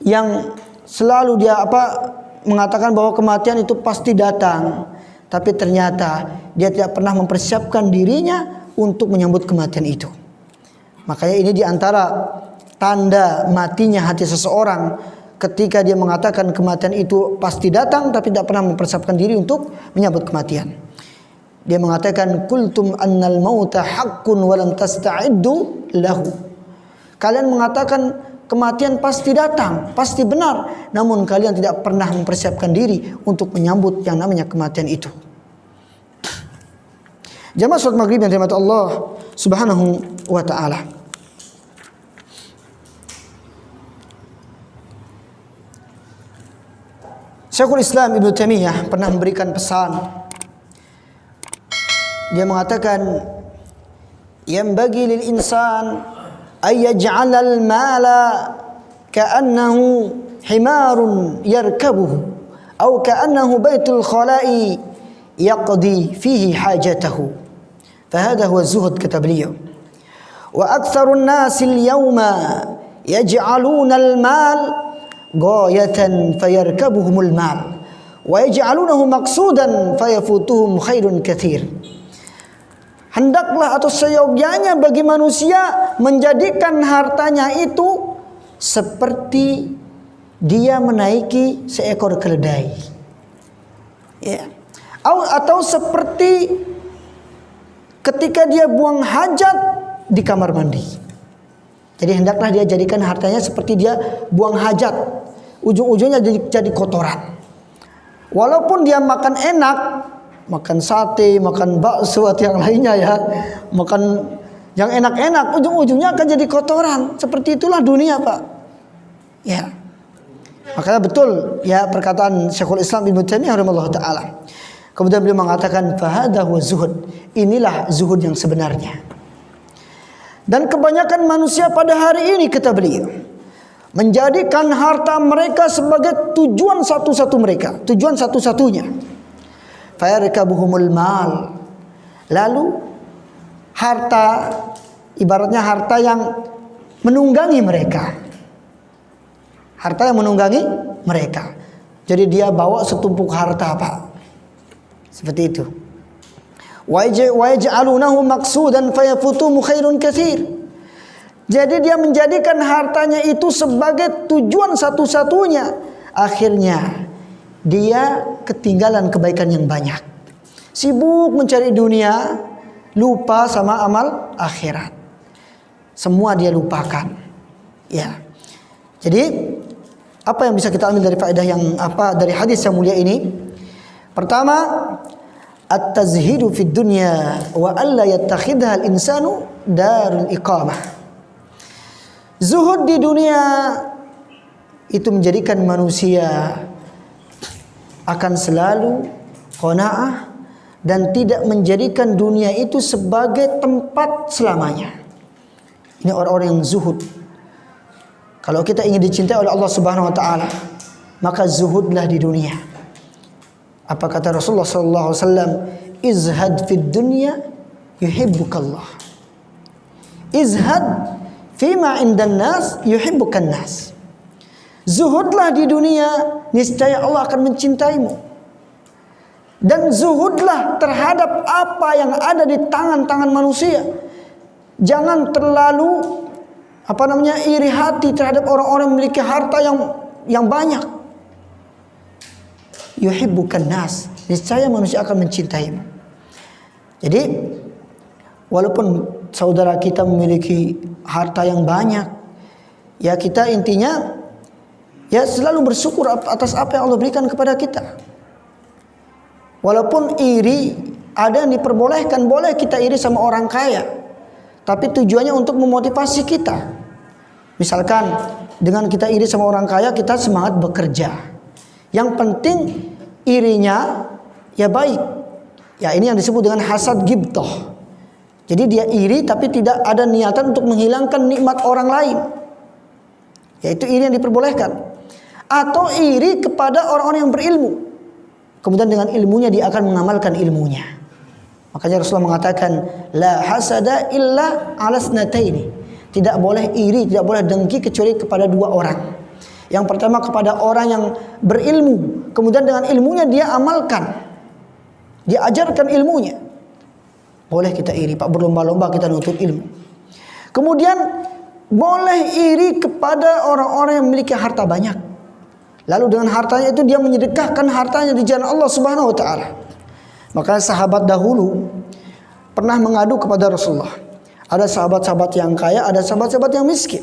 yang selalu dia mengatakan bahwa kematian itu pasti datang, tapi ternyata dia tidak pernah mempersiapkan dirinya untuk menyambut kematian itu. Makanya ini diantara tanda matinya hati seseorang, ketika dia mengatakan kematian itu pasti datang tapi tidak pernah mempersiapkan diri untuk menyambut kematian. Dia mengatakan qultum annal mauta haqqun wa lam tasta'iddu lahu. Kalian mengatakan kematian pasti datang, pasti benar, namun kalian tidak pernah mempersiapkan diri untuk menyambut yang namanya kematian itu. Jamaah salat maghrib yang dirahmati Allah Subhanahu wa taala. Syekhul Islam Ibnu Taimiyah pernah memberikan pesan. Dia mengatakan, "Yanbaghi lil insan ay yaj'ala al mala ka'annahu himarun yarkabuhu aw ka'annahu baitul khala'i yaqdi fihi hajatahu." Fahada huwa zuhud, kata beliau. "Wa aktsarun nasi al-yawma yaj'aluna al-mal ghayatan fayarkabuhumul mal wa yaj'alunahu maqsudan fayafutuhum khairun katsir." Hendaklah atau seyogyanya bagi manusia menjadikan hartanya itu seperti dia menaiki seekor keledai. Ya. Atau seperti ketika dia buang hajat di kamar mandi. Jadi hendaklah dia jadikan hartanya seperti dia buang hajat, ujung-ujungnya jadi kotoran. Walaupun dia makan enak, makan sate, makan bakso atau yang lainnya ya, makan yang enak-enak, ujung-ujungnya akan jadi kotoran. Seperti itulah dunia, Pak. Ya. Makanya betul ya perkataan Syekhul Islam Ibnu Taimiyah rahimahullah taala. Kemudian beliau mengatakan fahada huwa zuhud. Inilah zuhud yang sebenarnya. Dan kebanyakan manusia pada hari ini, kata beliau, menjadikan harta mereka sebagai tujuan satu-satu mereka, tujuan satu-satunya. Fayarkabuhumul mal. Lalu harta, ibaratnya harta yang menunggangi mereka. Harta yang menunggangi mereka. Jadi dia bawa setumpuk harta, Pak. Seperti itu. Wa yaj'alunahu maqsudan fayafutuhum khairun katsir. Jadi dia menjadikan hartanya itu sebagai tujuan satu-satunya. Akhirnya dia ketinggalan kebaikan yang banyak. Sibuk mencari dunia, lupa sama amal akhirat. Semua dia lupakan. Ya. Jadi apa yang bisa kita ambil dari faedah yang dari hadis yang mulia ini? Pertama, at-tazhidu fid dunya wa alla yattakhidha al-insanu darul iqamah. Zuhud di dunia itu menjadikan manusia akan selalu qanaah dan tidak menjadikan dunia itu sebagai tempat selamanya. Ini orang-orang yang zuhud. Kalau kita ingin dicintai oleh Allah Subhanahu wa taala, maka zuhudlah di dunia. Apa kata Rasulullah sallallahu alaihi wasallam? Izhad fid dunya yuhibbukallah. Izhad fima indan nas yuhibbukan nas. Zuhudlah di dunia, niscaya Allah akan mencintaimu. Dan zuhudlah terhadap apa yang ada di tangan-tangan manusia. Jangan terlalu iri hati terhadap orang-orang yang memiliki harta yang banyak. Yuhibbukan nas, niscaya manusia akan mencintaimu. Jadi walaupun saudara kita memiliki harta yang banyak, ya kita intinya ya selalu bersyukur atas apa yang Allah berikan kepada kita. Walaupun iri, ada yang diperbolehkan, boleh kita iri sama orang kaya, tapi tujuannya untuk memotivasi kita. Misalkan dengan kita iri sama orang kaya, kita semangat bekerja. Yang penting irinya ya baik, Ya, ini yang disebut dengan hasad ghibthah. Jadi dia iri tapi tidak ada niatan untuk menghilangkan nikmat orang lain. Yaitu iri yang diperbolehkan. Atau iri kepada orang-orang yang berilmu. Kemudian dengan ilmunya dia akan mengamalkan ilmunya. Makanya Rasulullah mengatakan, la hasada illa ala snataini. Tidak boleh iri, tidak boleh dengki kecuali kepada dua orang. Yang pertama kepada orang yang berilmu, kemudian dengan ilmunya dia amalkan, dia ajarkan ilmunya. Boleh kita iri, Pak, berlomba-lomba kita nuntut ilmu. Kemudian boleh iri kepada orang-orang yang memiliki harta banyak. Lalu dengan hartanya itu dia menyedekahkan hartanya di jalan Allah Subhanahu wa taala. Maka sahabat dahulu pernah mengadu kepada Rasulullah. Ada sahabat-sahabat yang kaya, ada sahabat-sahabat yang miskin.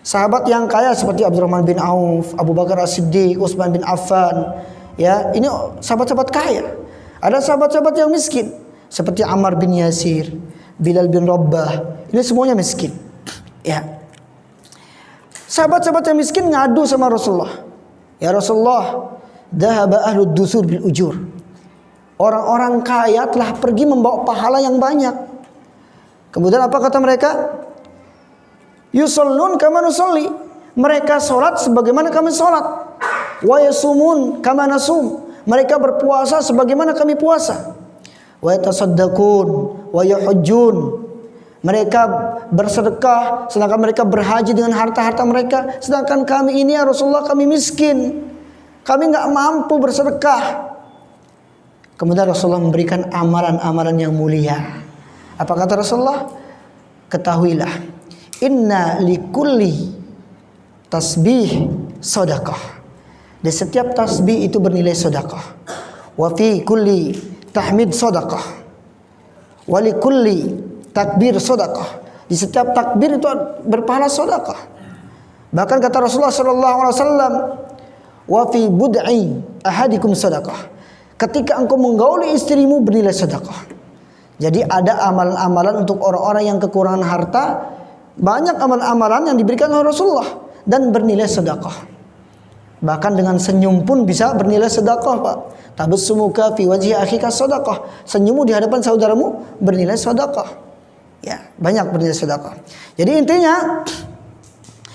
Sahabat yang kaya seperti Abdurrahman bin Auf, Abu Bakar As-Siddiq, Utsman bin Affan, ya, ini sahabat-sahabat kaya. Ada sahabat-sahabat yang miskin seperti Ammar bin Yasir, Bilal bin Rabah. Ini semuanya miskin. Ya. Sahabat-sahabat yang miskin ngadu sama Rasulullah. Ya Rasulullah, dhahaba ahlud dusur bil ujur. Orang-orang kaya telah pergi membawa pahala yang banyak. Kemudian apa kata mereka? Yusallun kama nusalli. Mereka sholat sebagaimana kami sholat. Wa yasumun kama nasum. Mereka berpuasa sebagaimana kami puasa. Wa yatasaddaqun wa yahujjun. Mereka bersedekah sedangkan mereka berhaji dengan harta-harta mereka. Sedangkan kami ini ya Rasulullah, kami miskin. Kami enggak mampu bersedekah. Kemudian Rasulullah memberikan amalan-amalan yang mulia. Apa kata Rasulullah? Ketahuilah, inna likulli tasbih sedekah. Di setiap tasbih itu bernilai sedekah. Wa fi kulli tahmid sedekah. Wa li kulli takbir sedekah. Di setiap takbir itu berpahala sedekah. Bahkan kata Rasulullah sallallahu alaihi wasallam, wa fi bud'i ahadikum sedekah. Ketika engkau menggauli istrimu bernilai sedekah. Jadi ada amalan-amalan untuk orang-orang yang kekurangan harta. Banyak amalan-amalan yang diberikan oleh Rasulullah dan bernilai sedekah. Bahkan dengan senyum pun bisa bernilai sedekah, Pak. Tabassumuka fi wajhi akhika sedekah. Senyummu di hadapan saudaramu bernilai sedekah. Ya, banyak bernilai sedekah. Jadi intinya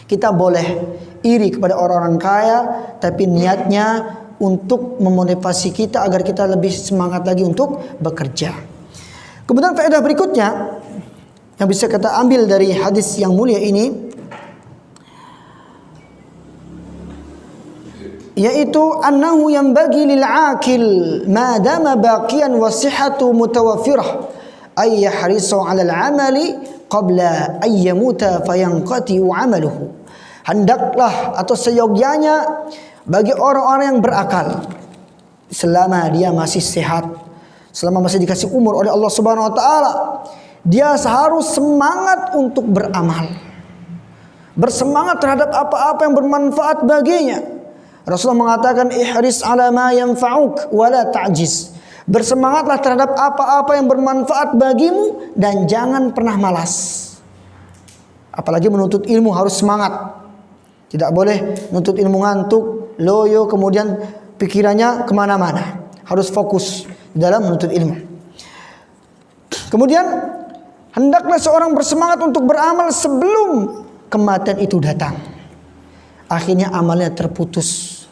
kita boleh iri kepada orang-orang kaya, tapi niatnya untuk memotivasi kita agar kita lebih semangat lagi untuk bekerja. Kemudian faedah berikutnya yang bisa kita ambil dari hadis yang mulia ini, yaitu annahu yanbaghi lil aqil ma dama baqiyan wa sihhatu mutawaffirah ay yahrisu 'ala al-'amali qabla ay yamuta fayanqati'u 'amaluhu. Hendaklah atau seyogyanya bagi orang-orang yang berakal selama dia masih sehat, selama masih dikasih umur oleh Allah Subhanahu wa taala, dia harus semangat untuk beramal. Bersemangat terhadap apa-apa yang bermanfaat baginya. Rasulullah mengatakan ihris ala ma yanfa'uk wa la ta'jiz. Bersemangatlah terhadap apa-apa yang bermanfaat bagimu dan jangan pernah malas. Apalagi menuntut ilmu harus semangat. Tidak boleh menuntut ilmu ngantuk, loyo, kemudian pikirannya kemana-mana. Harus fokus dalam menuntut ilmu. Kemudian hendaklah seorang bersemangat untuk beramal sebelum kematian itu datang. Akhirnya amalnya terputus.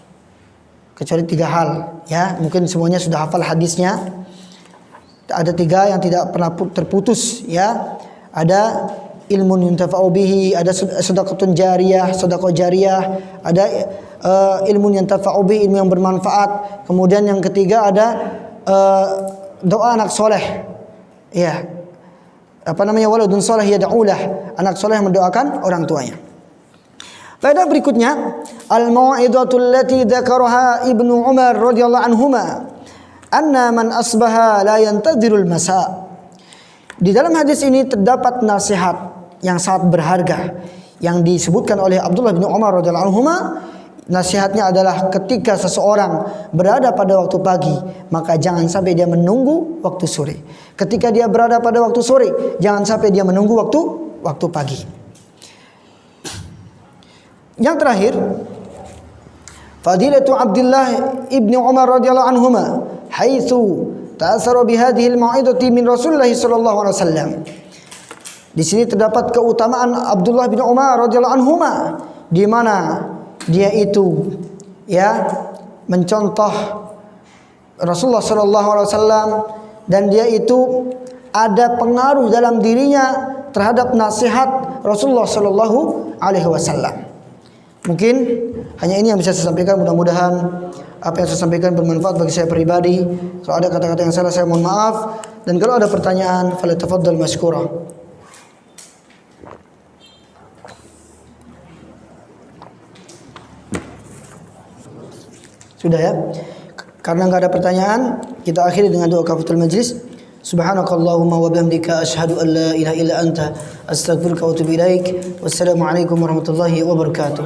Kecuali 3 hal, ya, mungkin semuanya sudah hafal hadisnya. Ada 3 yang tidak pernah terputus, ya. Ada ilmun yuntafa'u bihi, ada sedekahun jariyah, sedekah jariyah, ada ilmun yuntafa'u bihi, ilmu yang bermanfaat. Kemudian yang ketiga ada doa anak soleh, ya, apa namanya, waladun soleh yad'ulah, anak soleh yang mendoakan orang tuanya. Faedah berikutnya, al-mau'izatul lati dzakaraha Ibnu Umar radhiyallahu anhuma, anna man asbaha la yantadhirul masa. Di dalam hadis ini terdapat nasihat yang sangat berharga yang disebutkan oleh Abdullah bin Umar radhiyallahu anhuma. Nasihatnya adalah ketika seseorang berada pada waktu pagi, maka jangan sampai dia menunggu waktu sore. Ketika dia berada pada waktu sore, jangan sampai dia menunggu waktu pagi. Yang terakhir, fadilatu Abdullah ibni Umar radhiyallahu anhuma haitsu ta'assara bihadhihi al-mau'izati min Rasulullah sallallahu alaihi wasallam. Di sini terdapat keutamaan Abdullah bin Umar radhiyallahu anhuma, di mana dia itu mencontoh Rasulullah sallallahu alaihi wasallam, dan dia itu ada pengaruh dalam dirinya terhadap nasihat Rasulullah sallallahu alaihi wasallam. Mungkin hanya ini yang bisa saya sampaikan. Mudah-mudahan apa yang saya sampaikan bermanfaat bagi saya pribadi. Kalau ada kata-kata yang salah, saya mohon maaf. Dan kalau ada pertanyaan, falyatafaddal mashkura. Sudah ya? Karena enggak ada pertanyaan, kita akhiri dengan doa kafaratul majlis. Subhanakallahumma wa bihamdika asyhadu an la ilaha illa anta astaghfiruka wa atubu ilaik. Wassalamu alaikum warahmatullahi wabarakatuh.